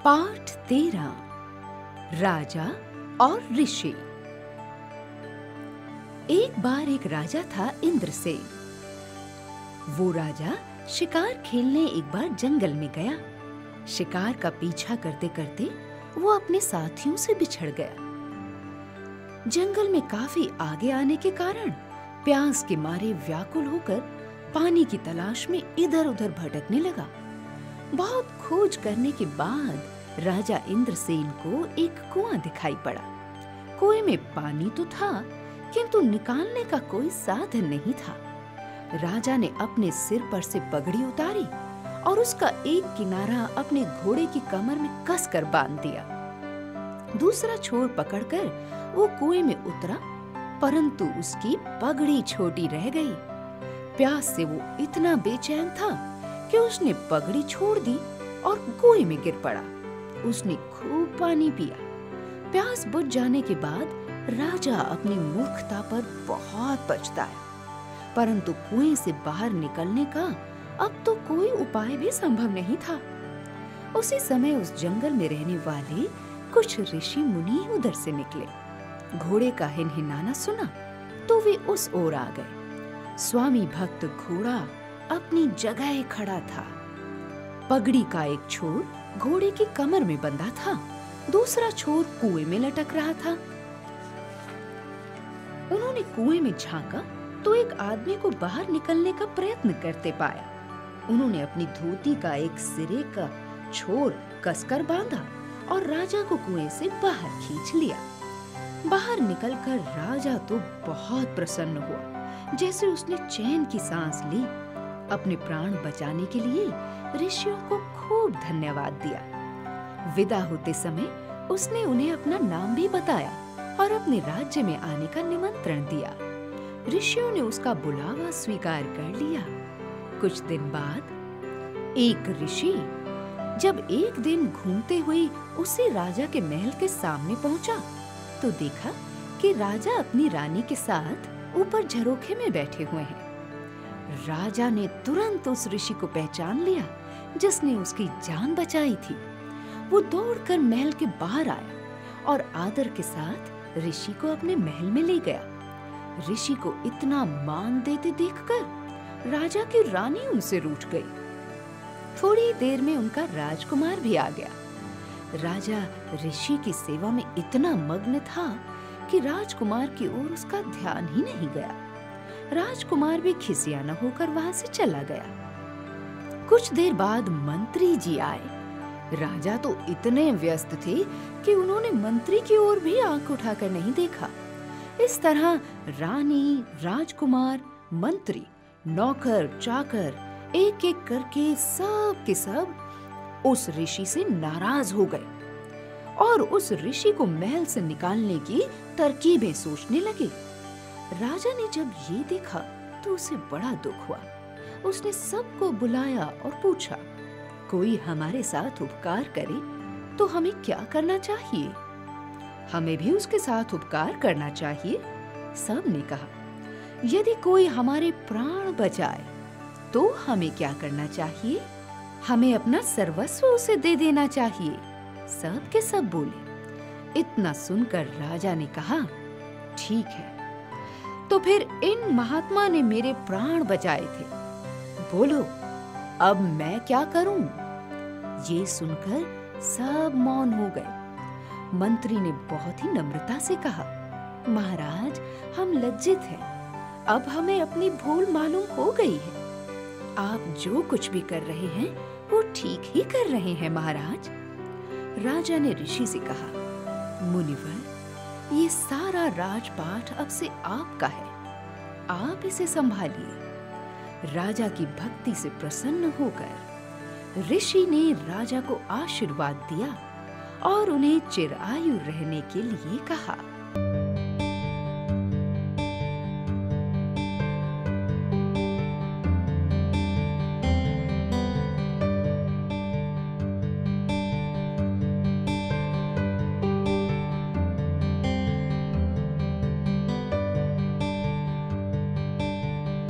पाठ 13 राजा और ऋषि। एक बार एक राजा था इंद्रसेन। वो राजा शिकार खेलने एक बार जंगल में गया। शिकार का पीछा करते करते वो अपने साथियों से बिछड़ गया। जंगल में काफी आगे आने के कारण प्यास के मारे व्याकुल होकर पानी की तलाश में इधर-उधर भटकने लगा। बहुत खोज करने के बाद राजा इंद्रसेन को एक कुआं दिखाई पड़ा। कुएं में पानी तो था, किंतु निकालने का कोई साधन नहीं था। राजा ने अपने सिर पर से पगड़ी उतारी और उसका एक किनारा अपने घोड़े की कमर में कसकर बांध दिया। दूसरा छोर पकड़कर वो कुएं में उतरा, परंतु उसकी पगड़ी छोटी रह गई। प्यास से वो इतना बेचैन था कि उसने पगड़ी छोड़ दी और कुएं में गिर पड़ा। उसने खूब पानी पिया। प्यास बुझ जाने के बाद राजा अपनी मूर्खता पर बहुत पछताया, परंतु कुएं से बाहर निकलने का अब तो कोई उपाय भी संभव नहीं था। उसी समय उस जंगल में रहने वाले कुछ ऋषि मुनि उधर से निकले। घोड़े का हिनहिनाना सुना तो वे उस ओर आ गए। स्वामी भक्त घोड़ा अपनी जगह खड़ा था। पगड़ी का एक छोर घोड़े की कमर में बंधा था, दूसरा छोर कुएं में लटक रहा था। उन्होंने कुएं में झांका तो एक आदमी को बाहर निकलने का प्रयत्न करते पाया। उन्होंने अपनी धोती का एक सिरे का छोर कसकर बांधा और राजा को कुएं से बाहर खींच लिया। बाहर निकलकर राजा तो बहुत प्रसन्न हुआ, जैसे उसने चैन की सांस ली। अपने प्राण बचाने के लिए ऋषियों को खूब धन्यवाद दिया। विदा होते समय उसने उन्हें अपना नाम भी बताया और अपने राज्य में आने का निमंत्रण दिया। ऋषियों ने उसका बुलावा स्वीकार कर लिया। कुछ दिन बाद एक ऋषि जब एक दिन घूमते हुए उसी राजा के महल के सामने पहुंचा तो देखा कि राजा अपनी रानी के साथ ऊपर झरोखे में बैठे हुए हैं। राजा ने तुरंत उस ऋषि को पहचान लिया जिसने उसकी जान बचाई थी। वो दौड़कर महल के बाहर आया और आदर के साथ ऋषि को अपने महल में ले गया। ऋषि को इतना मान देते देखकर राजा की रानी उनसे रूठ गई। थोड़ी देर में उनका राजकुमार भी आ गया। राजा ऋषि की सेवा में इतना मग्न था कि राजकुमार की ओर उसका ध्यान ही नहीं गया। राजकुमार भी खिसियाना होकर वहां से चला गया। कुछ देर बाद मंत्री जी आए। राजा तो इतने व्यस्त थे कि उन्होंने मंत्री की ओर भी आंख उठाकर नहीं देखा। इस तरह रानी, राजकुमार, मंत्री, नौकर, चाकर एक-एक करके सब के सब उस ऋषि से नाराज हो गए और उस ऋषि को महल से निकालने की तरकीबें सोचने लगे। राजा ने जब ये देखा तो उसे बड़ा दुख हुआ। उसने सबको बुलाया और पूछा, कोई हमारे साथ उपकार करे तो हमें क्या करना चाहिए? हमें भी उसके साथ उपकार करना चाहिए, सब ने कहा। यदि कोई हमारे प्राण बचाए तो हमें क्या करना चाहिए? हमें अपना सर्वस्व उसे दे देना चाहिए, सब के सब बोले। इतना सुनकर राजा ने कहा, ठीक है, तो फिर इन महात्मा ने मेरे प्राण बचाए थे, बोलो अब मैं क्या करूं? ये सुनकर सब मौन हो गए। मंत्री ने बहुत ही नम्रता से कहा, महाराज हम लज्जित हैं, अब हमें अपनी भूल मालूम हो गई है। आप जो कुछ भी कर रहे हैं वो ठीक ही कर रहे हैं महाराज। राजा ने ऋषि से कहा, मुनिवर, ये सारा राजपाट अब से आपका है, आप इसे संभालिए। राजा की भक्ति से प्रसन्न होकर ऋषि ने राजा को आशीर्वाद दिया और उन्हें चिरायु रहने के लिए कहा।